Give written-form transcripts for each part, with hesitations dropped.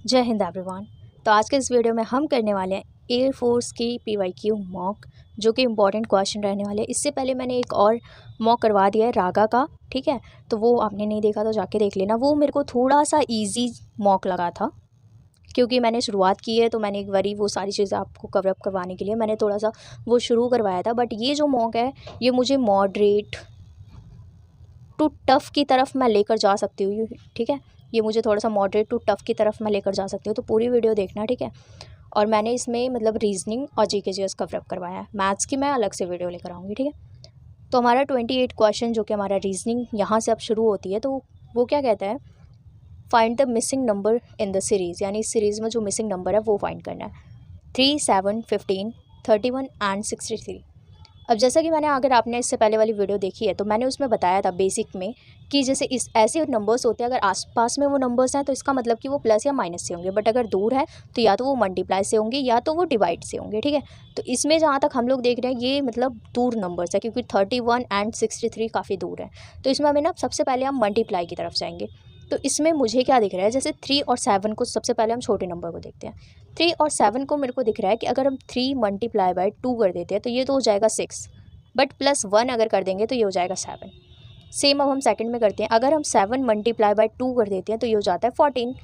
जय हिंद एवरीवन। तो आज के इस वीडियो में हम करने वाले हैं एयर फोर्स की पीवाईक्यू मॉक, जो कि इम्पॉर्टेंट क्वेश्चन रहने वाले हैं। इससे पहले मैंने एक और मॉक करवा दिया है रागा का, ठीक है। तो वो आपने नहीं देखा तो जाके देख लेना। वो मेरे को थोड़ा सा इजी मॉक लगा था, क्योंकि मैंने शुरुआत की है तो मैंने एक बारी वो सारी चीज़ें आपको कवर अप करवाने के लिए मैंने थोड़ा सा वो शुरू करवाया था। बट ये जो मॉक है ये मुझे मॉडरेट टू टफ़ की तरफ मैं लेकर जा सकती हूँ, ठीक है। ये मुझे थोड़ा सा मॉडरेट टू टफ़ की तरफ मैं लेकर जा सकती हूँ, तो पूरी वीडियो देखना, ठीक है। और मैंने इसमें मतलब रीजनिंग और जीके जीएस कवर अप करवाया है। मैथ्स की मैं अलग से वीडियो लेकर आऊँगी, ठीक है। तो हमारा 28 क्वेश्चन जो कि हमारा रीजनिंग यहाँ से अब शुरू होती है, तो वो क्या कहता है, find the missing number in the series, यानी इस सीरीज़ में जो मिसिंग नंबर है वो फाइंड करना है। 3, 7, 15, 31 एंड 63। अब जैसा कि मैंने, अगर आपने इससे पहले वाली वीडियो देखी है तो मैंने उसमें बताया था बेसिक में कि जैसे इस ऐसे नंबर्स होते हैं, अगर आसपास में वो नंबर्स हैं तो इसका मतलब कि वो प्लस या माइनस से होंगे, बट अगर दूर है तो या तो वो मल्टीप्लाई से होंगे या तो वो डिवाइड से होंगे, ठीक है। तो इसमें जहाँ तक हम लोग देख रहे हैं ये मतलब दूर नंबर्स है, क्योंकि 31 एंड 63 काफ़ी दूर है। तो इसमें हमें ना सबसे पहले हम मल्टीप्लाई की तरफ जाएंगे। तो इसमें मुझे क्या दिख रहा है, जैसे 3 और 7 को सबसे पहले हम छोटे नंबर को देखते हैं। 3 और 7 को मेरे को दिख रहा है कि अगर हम 3 मल्टीप्लाई बाय 2 कर देते हैं तो ये तो हो जाएगा 6, बट +1 अगर कर देंगे तो ये हो जाएगा 7। सेम अब हम सेकंड में करते हैं, अगर हम 7 मल्टीप्लाई बाय 2 कर देते हैं तो ये हो जाता है 14,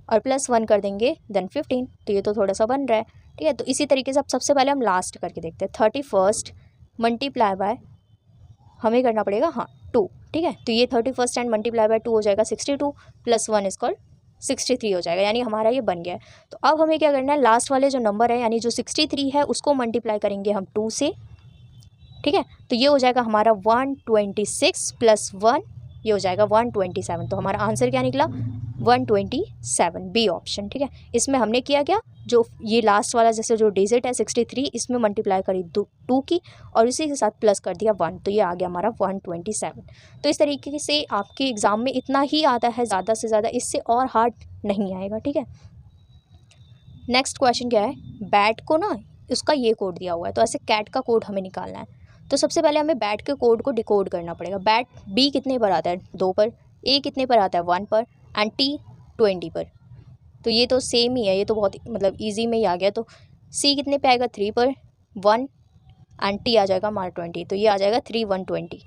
और +1 कर देंगे देन 15, तो ये तो थोड़ा सा बन रहा है, ठीक है। तो इसी तरीके से अब सबसे पहले हम लास्ट करके देखते हैं। 31 मल्टीप्लाई बाय हमें करना पड़ेगा, हाँ, 2, ठीक है। तो ये 31 एंड मल्टीप्लाई बाय 2 हो जाएगा 62, +1 इज कॉल्ड 63 हो जाएगा, यानी हमारा ये बन गया है। तो अब हमें क्या करना है, लास्ट वाले जो नंबर है यानी जो 63 है उसको मल्टीप्लाई करेंगे हम 2 से, ठीक है। तो ये हो जाएगा हमारा 126 + 1, ये हो जाएगा 127। तो हमारा आंसर क्या निकला, 127, बी ऑप्शन, ठीक है। इसमें हमने किया क्या, जो ये लास्ट वाला जैसे जो डिजिट है 63, इसमें मल्टीप्लाई करी 2 की और इसी के साथ प्लस कर दिया 1, तो ये आ गया हमारा 127। तो इस तरीके से आपके एग्ज़ाम में इतना ही आता है, ज़्यादा से ज़्यादा, इससे और हार्ड नहीं आएगा, ठीक है। नेक्स्ट क्वेश्चन क्या है, बैट को ना उसका ये कोड दिया हुआ है, तो ऐसे कैट का कोड हमें निकालना है। तो सबसे पहले हमें बैट के कोड को डिकोड करना पड़ेगा। बैट बी कितने पर आता है, 2 पर, ए कितने पर आता है, 1 पर, एंड टी 20 पर। तो ये तो सेम ही है, ये तो बहुत मतलब ईजी में ही आ गया। तो सी कितने पे आएगा, 3 पर, 1, एंड टी आ जाएगा हमारा 20, तो ये आ जाएगा 3, 120,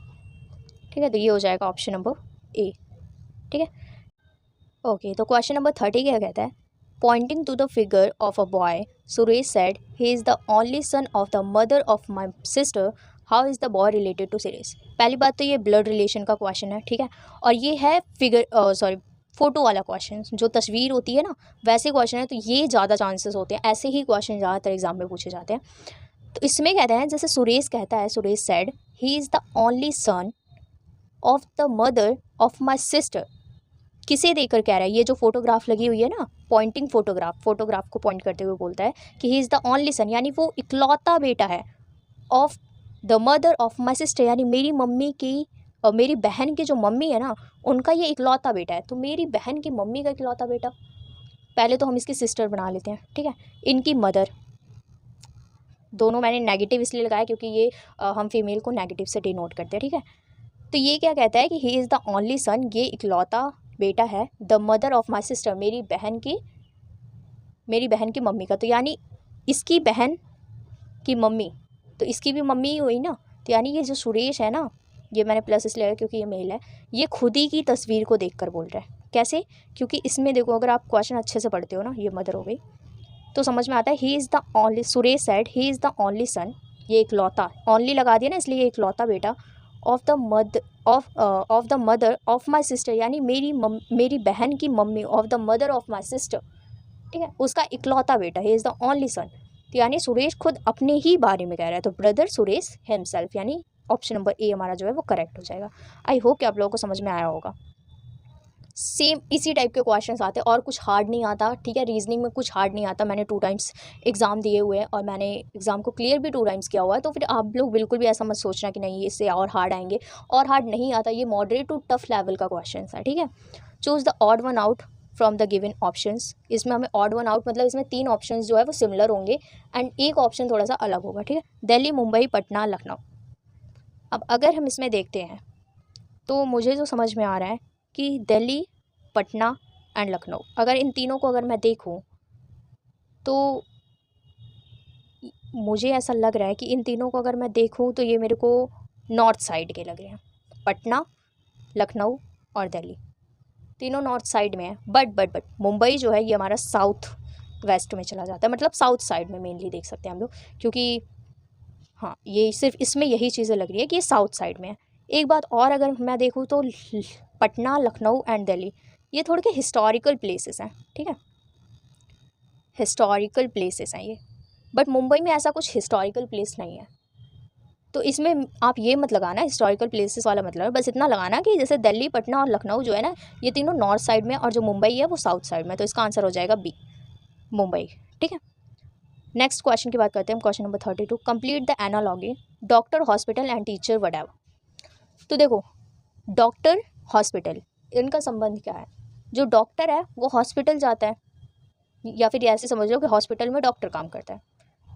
ठीक है। तो ये हो जाएगा ऑप्शन नंबर ए, ठीक है। ओके, तो क्वेश्चन नंबर 30 क्या कहता है, pointing to the figure of a boy, Suresh said he is the only son of the mother of my sister, how is the boy related to Suresh. पहली बात तो ये ब्लड रिलेशन का क्वेश्चन है, ठीक है। और ये है फिगर सॉरी फोटो वाला क्वेश्चन, जो तस्वीर होती है ना वैसे क्वेश्चन है, तो ये ज़्यादा चांसेस होते हैं, ऐसे ही क्वेश्चन ज़्यादातर एग्जाम में पूछे जाते हैं। तो इसमें कहते हैं, जैसे सुरेश कहता है, Suresh said he is the only son of the mother of my sister, किसे देकर कह रहा है, ये जो फोटोग्राफ लगी हुई है ना, पॉइंटिंग फोटोग्राफ को पॉइंट करते हुए बोलता है कि ही इज़ द ओनली सन, यानी वो इकलौता बेटा है, of the mother of my sister, यानी मेरी मम्मी की और मेरी बहन की जो मम्मी है ना उनका ये इकलौता बेटा है। तो मेरी बहन की मम्मी का इकलौता बेटा, पहले तो हम इसकी सिस्टर बना लेते हैं, ठीक है। इनकी मदर, दोनों मैंने नेगेटिव इसलिए लगाया क्योंकि ये हम फीमेल को नेगेटिव से डिनोट करते हैं, ठीक है। तो ये क्या कहता है कि ही इज़ द ओनली सन, ये इकलौता बेटा है, the mother of my sister, मेरी बहन की मम्मी का, तो यानी इसकी बहन की मम्मी, तो इसकी भी मम्मी ही हुई ना। तो यानी ये जो सुरेश है ना, ये मैंने प्लस इसलिए लगाया क्योंकि ये मेल है, ये खुद ही की तस्वीर को देखकर बोल रहा है। कैसे, क्योंकि इसमें देखो, अगर आप क्वेश्चन अच्छे से पढ़ते हो ना, ये मदर हो गई तो समझ में आता है, ही is the only, Suresh said he is the only सन, ये इकलौता, ओनली लगा दिया ना इसलिए ये इकलौता बेटा, of the mother of my sister, यानी मेरी बहन की mummy, of the mother of my sister, ठीक है, उसका इकलौता बेटा, ही इज़ द ओनली सन। तो यानी सुरेश खुद अपने ही बारे में कह रहा है, तो ब्रदर सुरेश हिमसेल्फ, यानी ऑप्शन नंबर ए हमारा जो है वो करेक्ट हो जाएगा। आई होप कि आप लोगों को समझ में आया होगा। सेम इसी टाइप के क्वेश्चंस आते हैं और कुछ हार्ड नहीं आता, ठीक है। रीजनिंग में कुछ हार्ड नहीं आता, मैंने 2 टाइम्स एग्ज़ाम दिए हुए हैं और मैंने एग्ज़ाम को क्लियर भी 2 टाइम्स किया हुआ है। तो फिर आप लोग बिल्कुल भी ऐसा मत सोचना कि नहीं इससे और हार्ड आएंगे, और हार्ड नहीं आता, ये मॉडरेट टू टफ लेवल का क्वेश्चन है, ठीक है। Choose the odd one out from the given options, इसमें हमें ऑड वन आउट मतलब इसमें 3 ऑप्शन जो है वो सिमिलर होंगे एंड एक ऑप्शन थोड़ा सा अलग होगा, ठीक है। दिल्ली, मुंबई, पटना, लखनऊ। अब अगर हम इसमें देखते हैं तो मुझे जो समझ में आ रहा है कि दिल्ली, पटना एंड लखनऊ। अगर इन तीनों को अगर मैं देखूँ तो मुझे ऐसा लग रहा है कि इन तीनों को अगर मैं देखूँ तो ये मेरे को नॉर्थ साइड के लग रहे हैं। पटना, लखनऊ और दिल्ली तीनों नॉर्थ साइड में है। बट मुंबई जो है ये हमारा साउथ वेस्ट में चला जाता है, मतलब साउथ साइड में मेनली देख सकते हैं हम लोग, क्योंकि हाँ ये सिर्फ इसमें यही चीज़ें लग रही है कि ये साउथ साइड में है। एक बात और अगर मैं देखूँ तो पटना, लखनऊ एंड दिल्ली ये थोड़े के हिस्टोरिकल प्लेसेस हैं, ठीक है, हिस्टोरिकल प्लेसेस हैं ये। बट मुंबई में ऐसा कुछ हिस्टोरिकल प्लेस नहीं है, तो इसमें आप ये मत लगाना हिस्टोरिकल प्लेसेस वाला मतलब है, बस इतना लगाना कि जैसे दिल्ली, पटना और लखनऊ जो है ना ये तीनों नॉर्थ साइड में और जो मुंबई है वो साउथ साइड में, तो इसका आंसर हो जाएगा बी, मुंबई, ठीक है। नेक्स्ट क्वेश्चन की बात करते हैं हम, question number 32, complete the analogy doctor, hospital and teacher whatever. तो देखो डॉक्टर, हॉस्पिटल, इनका संबंध क्या है? जो डॉक्टर है वो हॉस्पिटल जाता है, या फिर ऐसे समझ लो कि हॉस्पिटल में डॉक्टर काम करता है।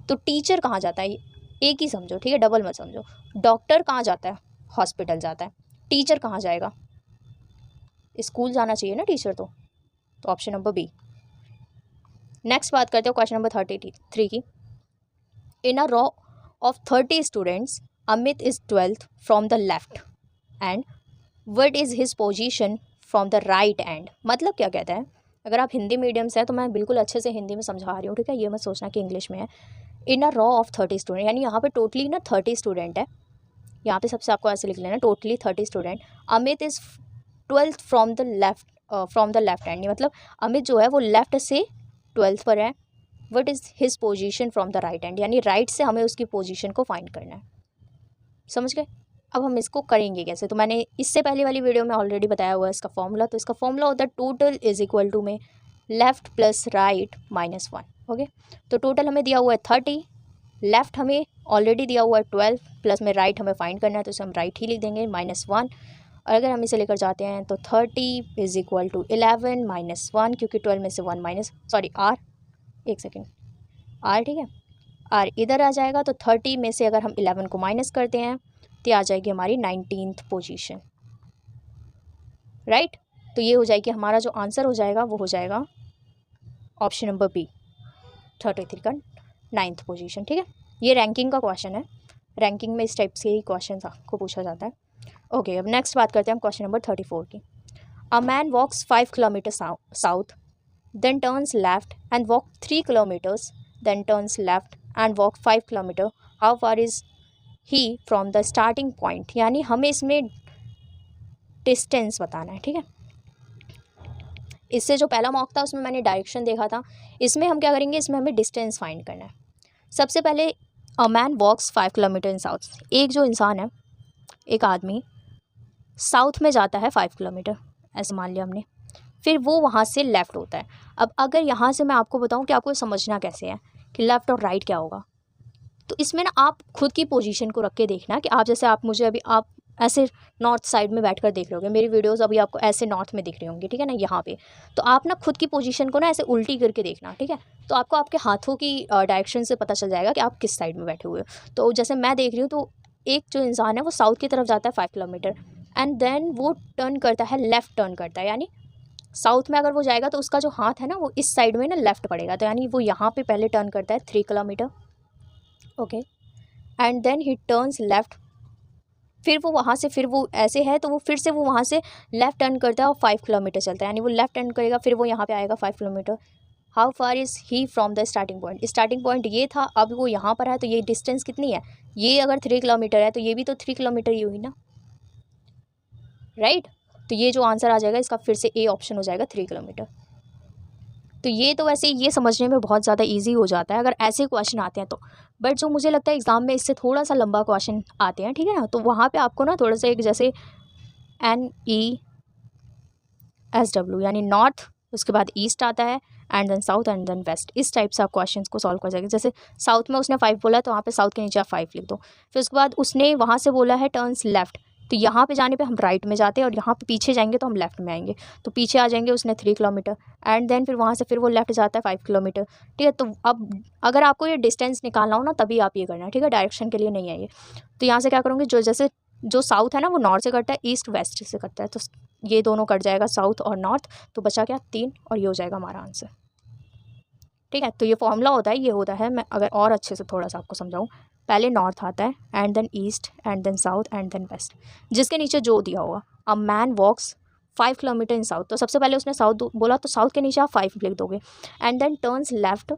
तो टीचर कहाँ जाता है? एक ही समझो, ठीक है, डबल मत समझो। डॉक्टर कहाँ जाता है? हॉस्पिटल जाता है। टीचर कहाँ जाएगा? स्कूल जाना चाहिए ना टीचर तो ऑप्शन नंबर बी। नेक्स्ट बात करते हो क्वेश्चन नंबर 33 की। In a row of 30 students Amit is 12th from the left end what is his position from the right end. मतलब क्या कहता है? अगर आप हिंदी मीडियम से हैं तो मैं बिल्कुल अच्छे से हिंदी में समझा रही हूँ, ठीक है, ये मत सोचना कि इंग्लिश में है। इन अ रॉ ऑफ 30 स्टूडेंट, यानी यहाँ पे टोटली ना 30 स्टूडेंट है, यहाँ पे सबसे आपको ऐसे लिख लेना totally 30 student. Amit is 12th from the left hand, मतलब अमित जो है वो लेफ्ट से 12th पर है। What is his position from the right hand, यानी राइट से हमें उसकी पोजीशन को फाइंड करना है। समझ गए? अब हम इसको करेंगे कैसे? तो मैंने इससे पहले वाली वीडियो में ऑलरेडी बताया हुआ है इसका फॉर्मूला। तो इसका फॉर्मूला होता है टोटल इज इक्वल टू में लेफ़्ट प्लस राइट -1। ओके, तो टोटल हमें दिया हुआ है 30, लेफ़्ट हमें ऑलरेडी दिया हुआ है 12, प्लस में राइट हमें फाइंड करना है, तो इसे हम राइट ही लिख देंगे -1। और अगर हम इसे लेकर जाते हैं तो 30 इज इक्वल टू 11 -1, क्योंकि 12 में से 1 माइनस, सॉरी आर, एक सेकेंड, आर, ठीक है, आर इधर आ जाएगा। तो 30 में से अगर हम 11 को माइनस करते हैं तो आ जाएगी हमारी 19th पोजीशन, राइट। तो ये हो जाएगी हमारा जो आंसर हो जाएगा वो हो जाएगा ऑप्शन नंबर बी, 33 का 9th पोजीशन, ठीक है। ये रैंकिंग का क्वेश्चन है, रैंकिंग में इस टाइप से ही क्वेश्चन आपको पूछा जाता है। ओके, अब नेक्स्ट बात करते हैं हम क्वेश्चन नंबर 34 की। A man walks 5 kilometre south, then turns left and walk 3 kilometres, then turns left and walk 5 kilometre, how far is he from the starting point. यानी हमें इसमें डिस्टेंस बताना है, ठीक है। इससे जो पहला मॉक था उसमें मैंने डायरेक्शन देखा था, इसमें हम क्या करेंगे, इसमें हमें डिस्टेंस फाइंड करना है। सबसे पहले a man walks 5 kilometre in south, एक जो इंसान है, एक आदमी साउथ में जाता है 5 किलोमीटर, ऐसे मान लिया हमने, फिर वो वहाँ से लेफ़्ट होता है। अब अगर यहाँ से मैं आपको बताऊँ कि आपको समझना कैसे है कि लेफ़्ट और राइट क्या होगा, तो इसमें ना आप खुद की पोजीशन को रख के देखना कि आप जैसे आप मुझे अभी आप ऐसे नॉर्थ साइड में बैठकर देख रहे होगे, मेरी वीडियोस अभी आपको ऐसे नॉर्थ में दिख रही होंगी, ठीक है ना, यहाँ पे। तो आप ना खुद की पोजीशन को ना ऐसे उल्टी करके देखना, ठीक है। तो आपको आपके हाथों की डायरेक्शन से पता चल जाएगा कि आप किस साइड में बैठे हुए हो। तो जैसे मैं देख रही हूँ तो एक जो इंसान है वो साउथ की तरफ जाता है 5 किलोमीटर, एंड देन वो टर्न करता है, लेफ़्ट टर्न करता है, यानी साउथ में अगर वो जाएगा तो उसका जो हाथ है ना वो इस साइड में ना लेफ़्ट पड़ेगा, तो यानी वो यहाँ पे पहले टर्न करता है 3 kilometre, okay, and then he turns left, फिर वो वहाँ से, फिर वो ऐसे है तो वो फिर से वो वहाँ से लेफ़्ट टर्न करता है और 5 किलोमीटर चलता है, यानी वो लेफ़्ट टर्न करेगा, फिर वो यहाँ पे आएगा 5 kilometre. How far is he from the starting point, starting point ये था, अब वो यहाँ पर है, तो ये डिस्टेंस कितनी है, ये अगर 3 किलोमीटर है तो ये भी तो 3 किलोमीटर ही हुई ना, राइट। तो ये जो आंसर आ जाएगा इसका फिर से ए ऑप्शन हो जाएगा 3 किलोमीटर। तो ये तो वैसे ये समझने में बहुत ज़्यादा इजी हो जाता है अगर ऐसे क्वेश्चन आते हैं तो, बट जो मुझे लगता है एग्ज़ाम में इससे थोड़ा सा लंबा क्वेश्चन आते हैं, ठीक है ना, तो वहाँ पे आपको ना थोड़ा सा एक जैसे NESW यानी नॉर्थ, उसके बाद ईस्ट आता है, and then south and then west, इस टाइप से आप क्वेश्चन को सॉल्व कर जाएंगे। जैसे साउथ में उसने 5 बोला तो वहाँ पे साउथ के नीचे आप 5 लिख दो, फिर उसके बाद उसने वहाँ से बोला है टर्न्स लेफ्ट, तो यहाँ पे जाने पे हम राइट में जाते हैं और यहाँ पे पीछे जाएंगे तो हम लेफ्ट में आएंगे, तो पीछे आ जाएंगे उसने 3 किलोमीटर, एंड देन फिर वहाँ से फिर वो लेफ्ट जाता है 5 किलोमीटर, ठीक है। तो अब अगर आपको ये डिस्टेंस निकालना हो ना तभी आप ये करना है, ठीक है, डायरेक्शन के लिए नहीं है ये। तो यहाँ से क्या करूँगी, जो जैसे जो साउथ है ना वो नॉर्थ से कटता है, ईस्ट वेस्ट से कटता है, तो ये दोनों कट जाएगा साउथ और नॉर्थ, तो बचा क्या 3, और ये हो जाएगा हमारा आंसर। ठीक है, तो ये फॉर्मूला होता है, ये होता है, मैं अगर और अच्छे से थोड़ा सा आपको समझाऊँ, पहले नॉर्थ आता है and then east and then south and then west, जिसके नीचे जो दिया होगा, a man walks 5 kilometre in south, तो सबसे पहले उसने साउथ बोला तो साउथ के नीचे आप 5 लिख दोगे, and then turns left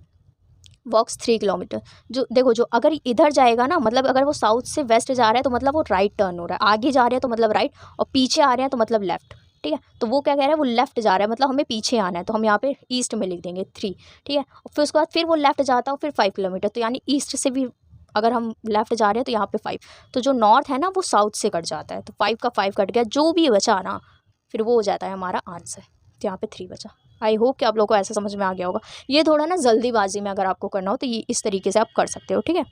walks 3 kilometre. जो देखो, जो अगर इधर जाएगा ना, मतलब अगर वो साउथ से वेस्ट जा रहा है तो मतलब वो राइट टर्न हो रहा है, आगे जा रहे हैं तो मतलब राइट, और पीछे आ रहे हैं तो मतलब लेफ्ट। ठीक है, तो वो क्या कह रहा है, वो लेफ्ट जा रहा है, मतलब हमें पीछे आना है, तो हम यहाँ पे ईस्ट में लिख देंगे 3। ठीक है, और फिर उसके बाद फिर वो लेफ्ट जाता है फिर 5 किलोमीटर, तो यानी ईस्ट से भी अगर हम लेफ्ट जा रहे हैं तो यहाँ पे 5, तो जो नॉर्थ है ना वो साउथ से कट जाता है, तो 5 का 5 कट गया, जो भी बचा ना फिर वो हो जाता है हमारा आंसर, तो यहाँ पे 3 बचा। आई होप कि आप लोगों को ऐसा समझ में आ गया होगा। ये थोड़ा ना जल्दीबाजी में अगर आपको करना हो तो ये इस तरीके से आप कर सकते हो, ठीक है,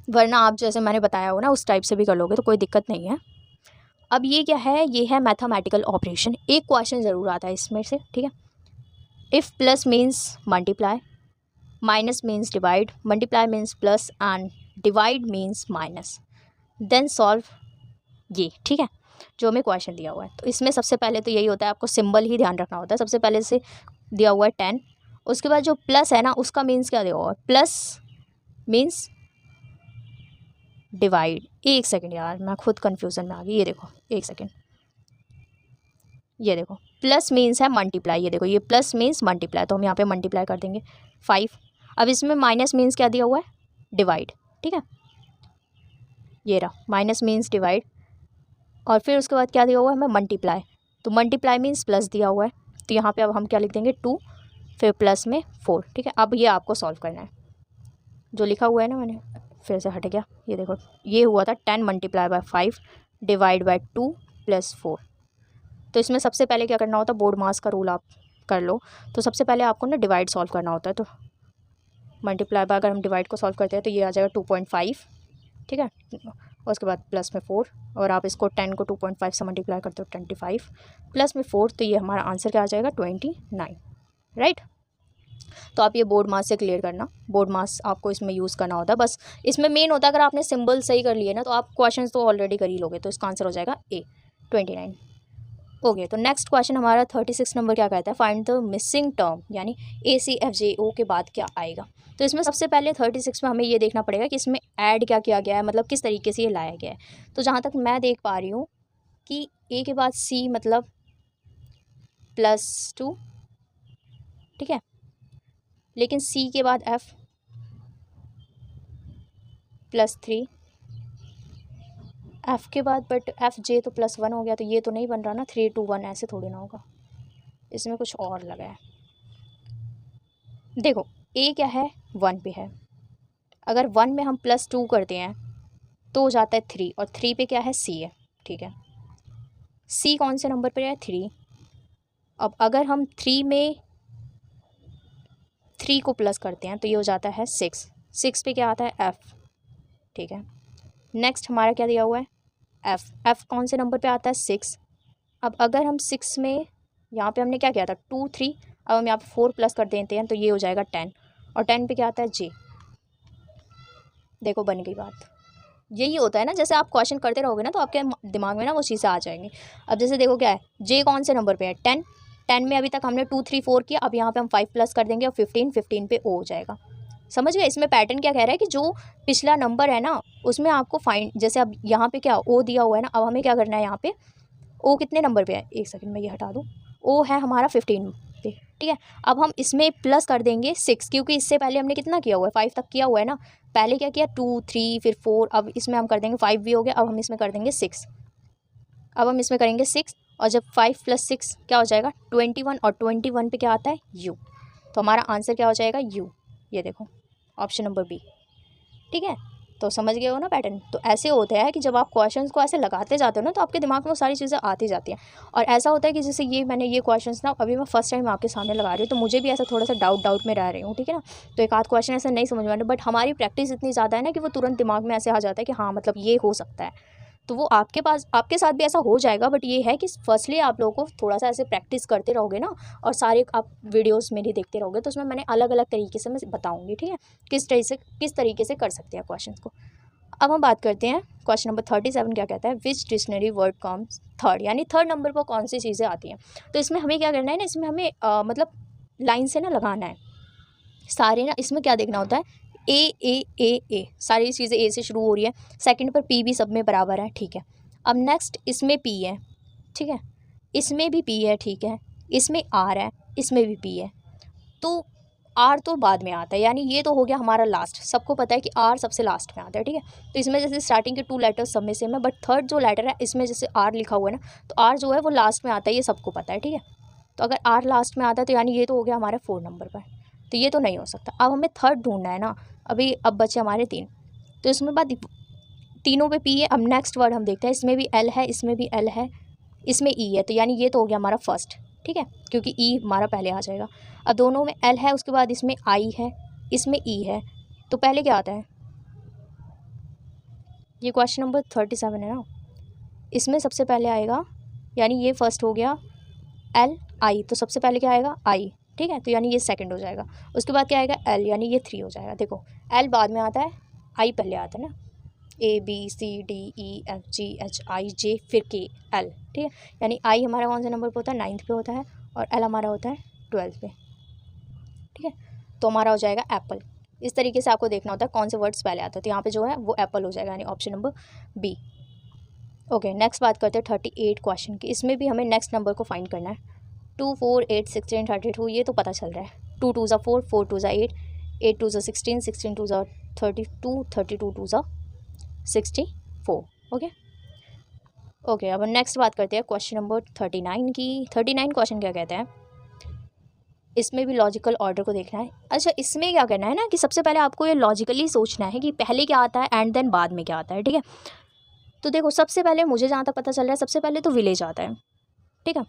वरना आप जैसे मैंने बताया हो ना उस टाइप से भी कर लोगे तो कोई दिक्कत नहीं है। अब ये क्या है, ये है मैथमेटिकल ऑपरेशन। एक क्वेश्चन ज़रूर आता है इसमें से, ठीक है। If plus means multiply, minus means divide, multiply means plus and divide means minus, then solve ये, ठीक है, जो हमें क्वेश्चन दिया हुआ है। तो इसमें सबसे पहले तो यही होता है, आपको सिंबल ही ध्यान रखना होता है। सबसे पहले से दिया हुआ है 10, उसके बाद जो प्लस है ना उसका मीन्स क्या दिया हुआ है, प्लस मीन्स डिवाइड। एक सेकंड यार, मैं खुद कन्फ्यूज़न में आ गई, ये देखो एक सेकंड, ये देखो प्लस मीन्स है मल्टीप्लाई, ये देखो ये प्लस मीन्स मल्टीप्लाई, तो हम यहाँ पे मल्टीप्लाई कर देंगे 5। अब इसमें माइनस मीन्स क्या दिया हुआ है, डिवाइड, ठीक है, ये रहा माइनस मीन्स डिवाइड, और फिर उसके बाद क्या दिया हुआ है हमें, मल्टीप्लाई, तो मल्टीप्लाई मीन्स प्लस दिया हुआ है, तो यहाँ पे अब हम क्या लिख देंगे 2, फिर प्लस में 4, ठीक है। अब ये आपको सॉल्व करना है, जो लिखा हुआ है ना, मैंने फिर से हट गया, ये देखो ये हुआ था 10 multiply by 5 divide by 2 plus 4। तो इसमें सबसे पहले क्या करना होता है, बोर्ड मास का रूल आप कर लो, तो सबसे पहले आपको ना डिवाइड सॉल्व करना होता है, तो मल्टीप्लाई बाय अगर हम डिवाइड को सॉल्व करते हैं तो ये आ जाएगा 2.5, ठीक है, और उसके बाद प्लस में 4, और आप इसको 10 को 2.5 से मल्टीप्लाई करते हो 25 प्लस में 4, तो ये हमारा आंसर क्या आ जाएगा 29, राइट। तो आप ये बोर्ड मास से क्लियर करना, बोर्ड मास आपको इसमें यूज़ करना होता है, बस इसमें मेन होता है अगर आपने सिंबल सही कर लिए ना तो आप क्वेश्चन तो ऑलरेडी कर ही लोगे, तो इसका आंसर हो जाएगा ए 29। ओके, तो नेक्स्ट क्वेश्चन हमारा 36 नंबर क्या कहता है, फाइंड द मिसिंग टर्म, यानी ACFJO के बाद क्या आएगा। तो इसमें सबसे पहले 36 में हमें ये देखना पड़ेगा कि इसमें ऐड क्या किया गया है, मतलब किस तरीके से ये लाया गया है। तो जहाँ तक मैं देख पा रही हूँ कि ए के बाद C मतलब +2, ठीक है, लेकिन C के बाद F +3, F के बाद बट FJ तो +1 हो गया, तो ये तो नहीं बन रहा ना, 3 2 1 ऐसे थोड़ी ना होगा, इसमें कुछ और लगा है। देखो A क्या है, 1 पे है, अगर 1 में हम +2 करते हैं तो हो जाता है 3, और 3 पे क्या है, C है, ठीक है। C कौन से नंबर पर है, 3। अब अगर हम 3 में 3 को प्लस करते हैं तो ये हो जाता है 6 पे क्या आता है, F, ठीक है। नेक्स्ट हमारा क्या दिया हुआ है, F कौन से नंबर पे आता है, 6। अब अगर हम 6 में, यहाँ पे हमने क्या किया था 2 3, अब हम यहाँ पे 4 प्लस कर देते हैं तो ये हो जाएगा 10, और 10 पे क्या आता है, J। देखो बन गई बात। यही होता है ना, जैसे आप क्वेश्चन करते रहोगे ना तो आपके दिमाग में ना वो चीज़ें आ जाएंगी। अब जैसे देखो क्या है, J कौन से नंबर पे है, 10, 10 में अभी तक हमने 2 3 4 किया, अब यहाँ पे हम 5 प्लस कर देंगे और 15 पे O हो जाएगा। समझ गए, इसमें पैटर्न क्या कह रहा है कि जो पिछला नंबर है ना उसमें आपको फाइंड, जैसे अब यहाँ पे क्या O दिया हुआ है ना, अब हमें क्या करना है, यहाँ पे O कितने नंबर पे है, एक सेकंड में ये हटा दूँ, O है हमारा 15 पे, ठीक है। अब हम इसमें प्लस कर देंगे 6, क्योंकि इससे पहले हमने कितना किया हुआ है, 5 तक किया हुआ है ना, पहले क्या किया 2 3 फिर 4, अब इसमें हम कर देंगे 5 भी हो गया, अब हम इसमें कर देंगे 6, अब हम इसमें करेंगे 6, और जब 5 + 6 क्या हो जाएगा 21, और 21 पे क्या आता है, U, तो हमारा आंसर क्या हो जाएगा, U, ये देखो ऑप्शन नंबर बी, ठीक है। तो समझ गए हो ना पैटर्न। तो ऐसे होता है कि जब आप क्वेश्चंस को ऐसे लगाते जाते हो ना तो आपके दिमाग में वो सारी चीज़ें आती जाती हैं, और ऐसा होता है कि जैसे ये मैंने ये क्वेश्चंस ना अभी मैं फर्स्ट टाइम आपके सामने लगा रही हूँ, तो मुझे भी ऐसा थोड़ा सा डाउट में रह रही हूँ, ठीक है ना। तो एक आध क्वेश्चन ऐसा नहीं समझ में आ रहा, बट हमारी प्रैक्टिस इतनी ज़्यादा है ना कि वो तुरंत दिमाग में ऐसे आ जाता है कि हाँ मतलब ये हो सकता है। तो वो आपके पास, आपके साथ भी ऐसा हो जाएगा, बट ये है कि फर्स्टली आप लोगों को थोड़ा सा ऐसे प्रैक्टिस करते रहोगे ना, और सारे आप वीडियोस मेरी देखते रहोगे, तो उसमें मैंने अलग अलग तरीके से मैं बताऊंगी, ठीक है, किस तरीके से कर सकते हैं क्वेश्चन को। अब हम बात करते हैं क्वेश्चन नंबर 37 क्या कहता है, विच डिक्शनरी वर्ड कम्स थर्ड, यानी थर्ड नंबर पर कौन सी चीज़ें आती हैं। तो इसमें हमें क्या करना है ना, इसमें हमें मतलब लाइन से ना लगाना है सारे ना, इसमें क्या देखना होता है ए सारी चीज़ें ए से शुरू हो रही है, सेकंड पर पी भी सब में बराबर है, ठीक है। अब नेक्स्ट इसमें पी है, ठीक है, इसमें भी पी है, ठीक है, इसमें आर है, इसमें भी पी है, तो आर तो बाद में आता है, यानी ये तो हो गया हमारा लास्ट। सबको पता है कि आर सबसे लास्ट में आता है, ठीक है। तो इसमें जैसे स्टार्टिंग के 2 लेटर्स सब में सेम है, बट थर्ड जो लेटर है इसमें जैसे आर लिखा हुआ है ना, तो आर जो है वो लास्ट में आता है, ये सबको पता है, ठीक है। तो अगर आर लास्ट में आता है तो यानी ये तो हो गया हमारे 4 नंबर पर, तो ये तो नहीं हो सकता। अब हमें थर्ड ढूंढना है ना, अभी अब बचे हमारे 3, तो इसमें बाद तीनों पे पी है। अब नेक्स्ट वर्ड हम देखते हैं, इसमें भी एल है, इसमें भी एल है, इसमें ई है, तो यानी ये तो हो गया हमारा फर्स्ट, ठीक है, क्योंकि ई हमारा पहले आ जाएगा। अब दोनों में एल है, उसके बाद इसमें आई है, इसमें ई है, तो पहले क्या आता है, ये क्वेश्चन नंबर 37 है ना, इसमें सबसे पहले आएगा, यानी ये फर्स्ट हो गया एल आई, तो सबसे पहले क्या आएगा आई, ठीक है, तो यानी ये सेकंड हो जाएगा। उसके बाद क्या आएगा एल, यानी ये 3 हो जाएगा। देखो एल बाद में आता है, आई पहले आता है ना, A B C D E F G H I J फिर के एल, ठीक है, यानी आई हमारा कौन से नंबर पे होता है, 9th पे होता है, और एल हमारा होता है 12th पे, ठीक है। तो हमारा हो जाएगा एप्पल। इस तरीके से आपको देखना होता है कौन से वर्ड्स पहले आते हैं, तो यहाँ पे जो है वो एप्पल हो जाएगा, यानी option number B. Okay, next बात करते हैं 38 क्वेश्चन की। इसमें भी हमें नेक्स्ट नंबर को फाइंड करना है। 2 4 8 16 32, ये तो पता चल रहा है, 2 2 4 4 2 8 8 2 16 16 2 32 32 2 64। ओके ओके, अब नेक्स्ट बात करते हैं क्वेश्चन नंबर 39 की। 39 क्वेश्चन क्या कहते हैं, इसमें भी लॉजिकल ऑर्डर को देखना है। अच्छा, इसमें क्या करना है ना कि सबसे पहले आपको ये लॉजिकली सोचना है कि पहले क्या आता है एंड देन बाद में क्या आता है, ठीक है। तो देखो सबसे पहले मुझे जहाँ तक पता चल रहा है, सबसे पहले तो विलेज आता है, ठीक है,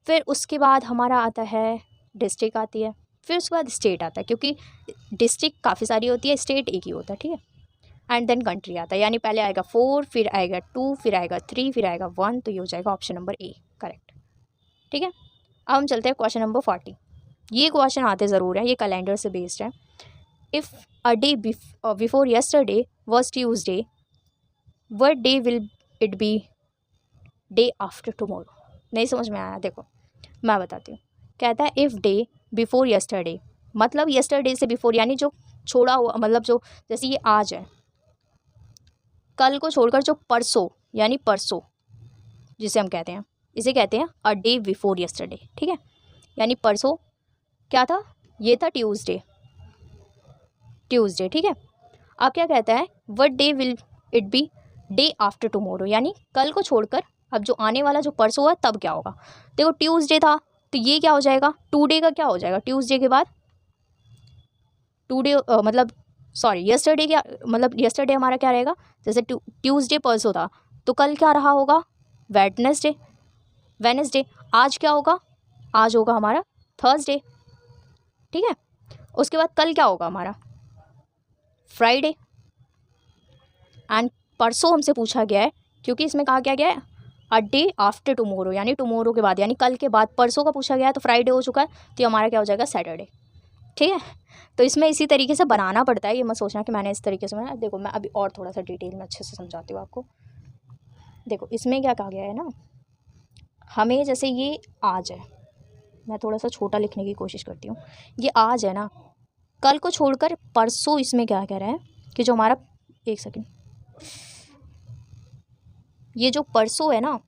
फिर उसके बाद हमारा आता है डिस्ट्रिक्ट आती है, फिर उसके बाद स्टेट आता है, क्योंकि डिस्ट्रिक्ट काफ़ी सारी होती है, स्टेट एक ही होता है, ठीक है, एंड देन कंट्री आता है, यानी पहले आएगा 4, फिर आएगा 2, फिर आएगा 3, फिर आएगा 1, तो ये हो जाएगा ऑप्शन नंबर ए करेक्ट, ठीक है। अब हम चलते हैं क्वेश्चन नंबर 40। ये क्वेश्चन आते ज़रूर है, ये कैलेंडर से बेस्ड है। If a day before yesterday was Tuesday, what day will it be day after tomorrow. नहीं समझ में आया, देखो मैं बताती हूँ। कहता है इफ़ डे बिफोर यस्टरडे, मतलब यस्टरडे से बिफोर, यानी जो छोड़ा हुआ, मतलब जो जैसे ये आज है, कल को छोड़कर जो परसों, यानी परसों जिसे हम कहते हैं, इसे कहते हैं अ डे बिफोर यस्टरडे, ठीक है, यानी परसों क्या था, ये था ट्यूसडे, ठीक है। अब क्या कहता है, what day will it be day after tomorrow, यानी कल को छोड़कर अब जो आने वाला जो परसों है तब क्या होगा। देखो ट्यूसडे था, तो ये क्या हो जाएगा, टुडे का क्या हो जाएगा, ट्यूसडे के बाद टुडे मतलब सॉरी यस्टरडे क्या, मतलब यस्टरडे हमारा क्या रहेगा, जैसे ट्यूसडे परसों था, तो कल क्या रहा होगा, वेडनेसडे। आज क्या होगा, आज होगा हमारा थर्सडे, ठीक है। उसके बाद कल क्या होगा हमारा, फ्राइडे। एंड परसों हमसे पूछा गया है, क्योंकि इसमें कहा गया है अ डे आफ्टर टुमारो, यानी टुमारो के बाद, यानी कल के बाद परसों का पूछा गया है, तो फ्राइडे हो चुका है, तो ये हमारा क्या हो जाएगा, सैटरडे, ठीक है। तो इसमें इसी तरीके से बनाना पड़ता है, ये मत सोचना कि मैंने इस तरीके से बनाया। देखो मैं अभी और थोड़ा सा डिटेल में अच्छे से समझाती हूँ आपको। देखो इसमें क्या कहा गया है ना, हमें जैसे ये आज है, मैं थोड़ा सा छोटा लिखने की कोशिश करती हूँ, ये आज है ना, कल को छोड़कर परसों, इसमें क्या कह रहा है कि जो हमारा, एक सेकेंड, ये जो परसों है ना,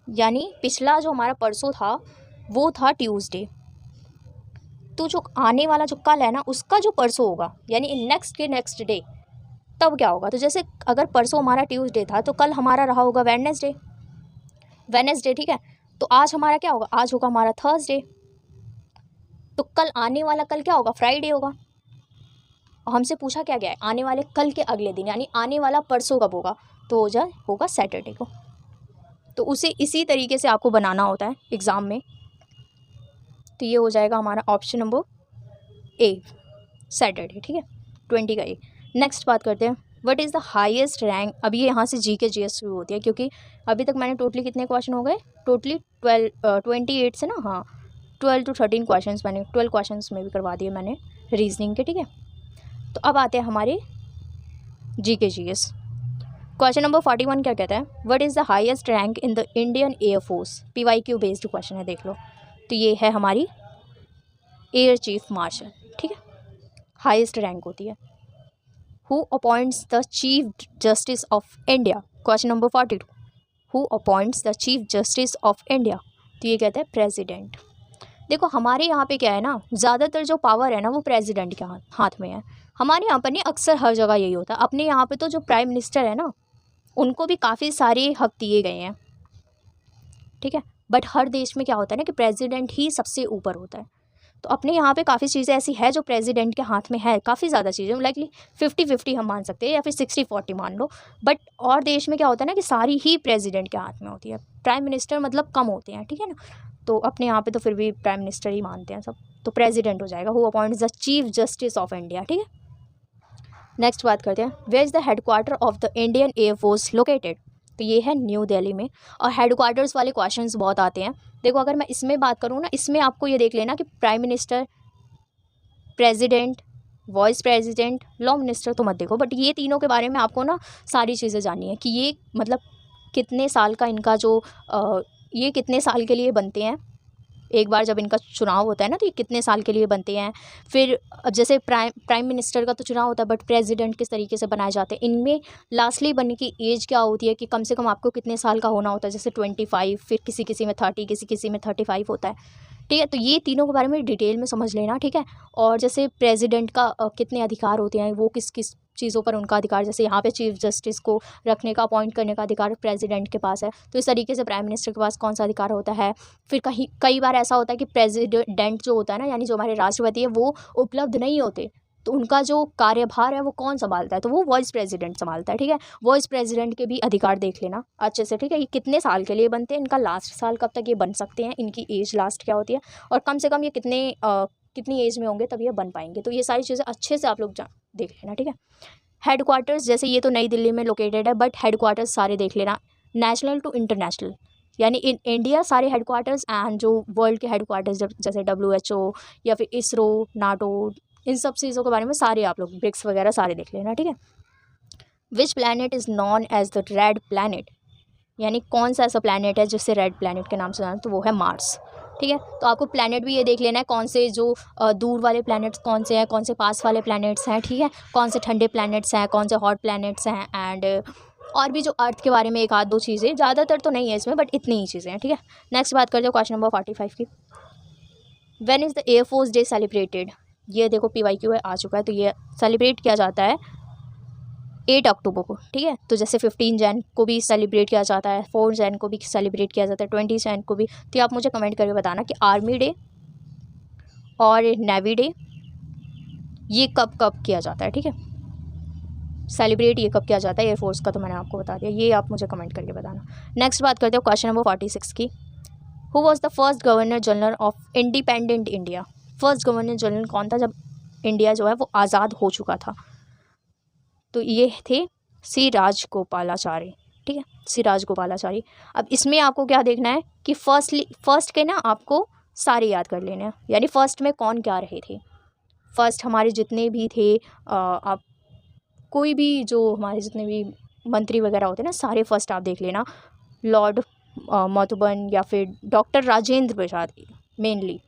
यानी पिछला जो हमारा परसों था वो था ट्यूसडे, तो जो आने वाला जो कल है ना, उसका जो परसों होगा, यानी नेक्स्ट के नेक्स्ट डे, तब क्या होगा। तो जैसे अगर परसों हमारा ट्यूसडे था, तो कल हमारा रहा होगा वेडनेसडे, ठीक है। तो आज हमारा क्या होगा, आज होगा हमारा थर्सडे, तो कल आने वाला कल क्या होगा, फ्राइडे होगा। और हमसे पूछा क्या गया है, आने वाले कल के अगले दिन, यानी आने वाला परसों कब होगा, तो होगा सैटरडे को। तो उसे इसी तरीके से आपको बनाना होता है एग्ज़ाम में। तो ये हो जाएगा हमारा ऑप्शन नंबर ए सैटरडे, ठीक है, 20 का ए। नेक्स्ट बात करते हैं, what is the highest rank. अभी ये यहाँ से जी के जीएस शुरू होती है, क्योंकि अभी तक मैंने टोटली कितने क्वेश्चन हो गए, टोटली 28 से ना, हाँ 12 to 13 क्वेश्चन, मैंने 12 क्वेश्चन में भी करवा दिए मैंने रीजनिंग के, ठीक है। तो अब आते हैं हमारे GK/GS। क्वेश्चन नंबर 41 क्या कहता है, what is the highest rank in the Indian air force. PYQ based question है, देख लो। तो ये है हमारी एयर चीफ मार्शल, ठीक है, हाईएस्ट रैंक होती है। Who appoints the chief justice of India. Question number 42, who appoints the chief justice of India. तो ये कहते हैं प्रेसिडेंट। देखो हमारे यहाँ पे क्या है ना, ज़्यादातर जो पावर है ना वो प्रेसिडेंट के हाथ में है। हमारे यहाँ पर नहीं, अक्सर हर जगह यही होता है। अपने यहाँ पे तो जो प्राइम मिनिस्टर है ना, उनको भी काफ़ी सारे हक दिए गए हैं, ठीक है। बट हर देश में क्या होता है ना कि प्रेसिडेंट ही सबसे ऊपर होता है। तो अपने यहाँ पे काफ़ी चीज़ें ऐसी है जो प्रेसिडेंट के हाथ में है, काफ़ी ज़्यादा चीज़ें, लाइकली 50-50 हम मान सकते हैं, या फिर 60-40 मान लो। बट और देश में क्या होता है ना कि सारी ही प्रेसिडेंट के हाथ में होती है। प्राइम मिनिस्टर मतलब कम होते हैं, ठीक है ना। तो अपने यहाँ पे तो फिर भी प्राइम मिनिस्टर ही मानते हैं सब, तो प्रेसिडेंट हो जाएगा। Who appoints the chief justice of India, ठीक है। नेक्स्ट बात करते हैं, where is the headquarter of the Indian air force located. तो ये है न्यू दिल्ली में। और हेडक्वार्टर्स वाले क्वेश्चंस बहुत आते हैं। देखो अगर मैं इसमें बात करूँ ना, इसमें आपको ये देख लेना कि prime minister, president, vice president, law minister तो मत देखो, बट ये तीनों के बारे में आपको ना सारी चीज़ें जाननी है कि ये मतलब कितने साल का इनका जो ये कितने साल के लिए बनते हैं। एक बार जब इनका चुनाव होता है ना, तो ये कितने साल के लिए बनते हैं। फिर अब जैसे प्राइम मिनिस्टर का तो चुनाव होता है, बट प्रेसिडेंट किस तरीके से बनाए जाते हैं। इनमें लास्टली बनने की एज क्या होती है कि कम से कम आपको कितने साल का होना होता है, जैसे 25, फिर किसी किसी में 30, किसी किसी में 35 होता है, ठीक है। तो ये तीनों के बारे में डिटेल में समझ लेना, ठीक है। और जैसे प्रेसिडेंट का कितने अधिकार होते हैं, वो किस किस चीज़ों पर उनका अधिकार, जैसे यहाँ पे चीफ जस्टिस को रखने का, अपॉइंट करने का अधिकार प्रेसिडेंट के पास है, तो इस तरीके से प्राइम मिनिस्टर के पास कौन सा अधिकार होता है। फिर कई बार ऐसा होता है कि प्रेसिडेंट जो होता है ना, यानी जो हमारे राष्ट्रपति है, वो उपलब्ध नहीं होते, तो उनका जो कार्यभार है वो कौन संभालता है, तो वो वाइस प्रेसिडेंट संभालता है, ठीक है। वाइस प्रेसिडेंट के भी अधिकार देख लेना अच्छे से, ठीक है। ये कितने साल के लिए बनते हैं, इनका लास्ट साल कब तक ये बन सकते हैं, इनकी एज लास्ट क्या होती है, और कम से कम ये कितनी एज में होंगे तब ये बन पाएंगे। तो ये सारी चीज़ें अच्छे से आप लोग देख लेना, ठीक है। हेडक्वार्टर्स, जैसे ये तो नई दिल्ली में लोकेटेड है, बट हेडक्वार्टर्स सारे देख लेना, नेशनल टू इंटरनेशनल, यानी इन इंडिया सारे हेडक्वार्टर्स, एंड जो वर्ल्ड के हेडक्वार्टर्स जैसे WHO या फिर इसरो, नाटो, इन सब चीज़ों के बारे में सारे आप लोग ब्रिक्स वगैरह सारे देख लेना, ठीक है। Which planet is known as the red planet, यानी कौन सा ऐसा प्लैनेट है जिससे रेड प्लैनेट के नाम से जाना, तो वो है मार्स, ठीक है। तो आपको प्लैनेट भी ये देख लेना है, कौन से जो दूर वाले प्लैनेट्स कौन से हैं, कौन से पास वाले प्लैनेट्स हैं, ठीक है। कौन से ठंडे प्लैनेट्स हैं, कौन से हॉट प्लैनेट्स हैं, एंड और भी जो अर्थ के बारे में एक आध दो चीज़ें, ज़्यादातर तो नहीं है इसमें, बट इतनी ही चीज़ें हैं, ठीक है। नेक्स्ट बात करते हो क्वेश्चन नंबर 45 की, when is the air force day celebrated. ये देखो PYQ आ चुका है, तो ये सेलिब्रेट किया जाता है 8 अक्टूबर को, ठीक है। तो जैसे 15 जैन को भी सेलिब्रेट किया जाता है, 4 जैन को भी सेलिब्रेट किया जाता है, 20 जैन को भी। तो आप मुझे कमेंट करके बताना कि आर्मी डे और नेवी डे ये कब कब किया जाता है, ठीक है। सेलिब्रेट ये कब किया जाता है एयरफोर्स का, तो मैंने आपको बता दिया, ये आप मुझे कमेंट करके बताना। नेक्स्ट बात करते हो क्वेश्चन नंबर 46 की, who was the first governor general of independent India. First governor general कौन था जब इंडिया जो है वो आज़ाद हो चुका था, तो ये थे सी राजगोपालाचारी, ठीक है, सी राजगोपालाचारी। अब इसमें आपको क्या देखना है कि फर्स्ट के ना आपको सारे याद कर लेने हैं, यानी फर्स्ट में कौन क्या रहे थे। फर्स्ट हमारे जितने भी थे आप कोई भी जो हमारे जितने भी मंत्री वगैरह होते हैं ना, सारे फर्स्ट आप देख लेना। लॉर्ड माउंटबेटन या फिर doctor Rajendra Prasad, mainly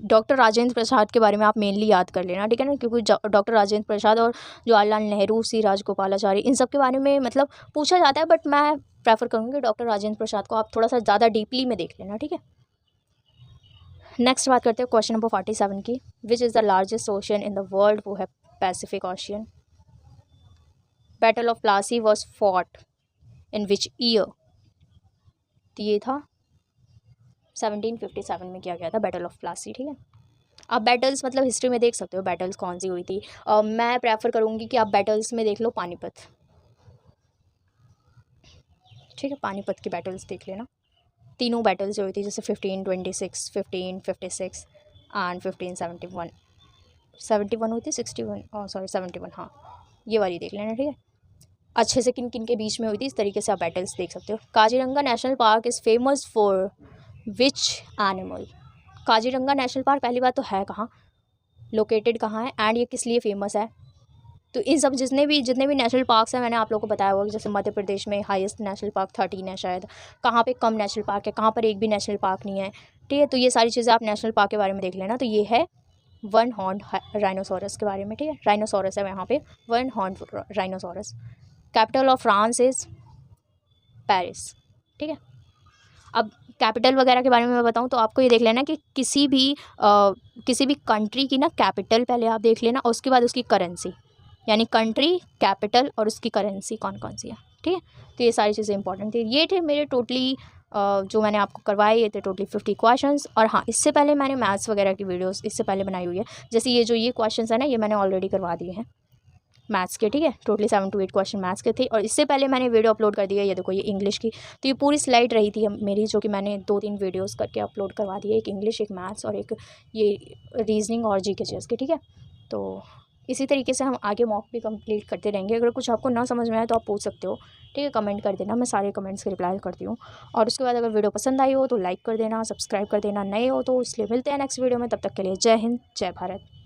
doctor Rajendra Prasad के बारे में आप मेनली याद कर लेना, ठीक है ना, क्योंकि डॉक्टर राजेंद्र प्रसाद और जवाहरलाल नेहरू, सी राजगोपालाचारी, इन सब के बारे में मतलब पूछा जाता है, बट मैं प्रेफर करूँगी डॉक्टर राजेंद्र प्रसाद को आप थोड़ा सा ज़्यादा डीपली में देख लेना, ठीक है। नेक्स्ट बात करते हैं क्वेश्चन नंबर 47 की, which is the largest ocean in the world. वो है Pacific ocean. Battle of Plassey was fought in which year. तो ये था 1757 में किया गया था बैटल ऑफ प्लासी, ठीक है। आप बैटल्स मतलब हिस्ट्री में देख सकते हो बैटल्स कौन सी हुई थी। मैं प्रेफर करूँगी कि आप बैटल्स में देख लो पानीपत, ठीक है, पानीपत की बैटल्स देख लेना। तीनों बैटल्स जो हुई थी, जैसे 1526, 1556 एंड 1571। 71 हुई थी, 61 सॉरी 71, हाँ, ये वाली देख लेना, ठीक है। अच्छे से किन किन के बीच में हुई थी, इस तरीके से आप बैटल्स देख सकते हो। Kaziranga national park is famous for which animal. Kaziranga national park पहली बात तो है कहाँ, लोकेटेड कहाँ है, एंड ये किस लिए फेमस है। तो इन सब जितने भी नेशनल पार्क्स हैं मैंने आप लोगों को बताया होगा, जैसे मध्य प्रदेश में हाईएस्ट नेशनल पार्क 13 है शायद, कहाँ पे कम नेशनल पार्क है, कहाँ पर एक भी नेशनल पार्क नहीं है, ठीक है। तो ये सारी चीज़ें आप नेशनल पार्क के बारे में देख लेना। तो ये है वन हॉर्न राइनोसोरस के बारे में, ठीक है। राइनोसोरस है यहाँ पे, one horn rhinoceros. Capital of France is Paris, ठीक है। अब कैपिटल वगैरह के बारे में मैं बताऊँ तो आपको ये देख लेना कि किसी भी कंट्री की ना कैपिटल पहले आप देख लेना, और उसके बाद उसकी करेंसी, यानी कंट्री, कैपिटल और उसकी करेंसी कौन कौन सी है, ठीक है। तो ये सारी चीज़ें इंपॉर्टेंट थी। ये थे मेरे टोटली जो मैंने आपको करवाए, ये थे टोटली 50 क्वेश्चंस। और हाँ, इससे पहले मैंने मैथ्स वगैरह की वीडियोस इससे पहले बनाई हुई है, जैसे ये क्वेश्चंस है ना, ये मैंने ऑलरेडी करवा दिए हैं मैथ्स के, ठीक है। टोटली 7 to 8 क्वेश्चन मैथ्स के थे। और इससे पहले मैंने वीडियो अपलोड कर दी है, ये देखो ये इंग्लिश की। तो ये पूरी स्लाइड रही थी मेरी, जो कि मैंने 2-3 वीडियोस करके अपलोड करवा दी है, एक इंग्लिश, एक मैथ्स और एक ये रीजनिंग और जीके चेस के, ठीक है। तो इसी तरीके से हम आगे मॉक भी कंप्लीट करते रहेंगे। अगर कुछ आपको ना समझ में आए तो आप पूछ सकते हो, ठीक है, कमेंट कर देना, मैं सारे कमेंट्स के रिप्लाई करती हूँ। और उसके बाद अगर वीडियो पसंद आई हो तो लाइक कर देना, सब्सक्राइब कर देना, नए हो तो। इसलिए मिलते हैं नेक्स्ट वीडियो में, तब तक के लिए जय हिंद, जय भारत।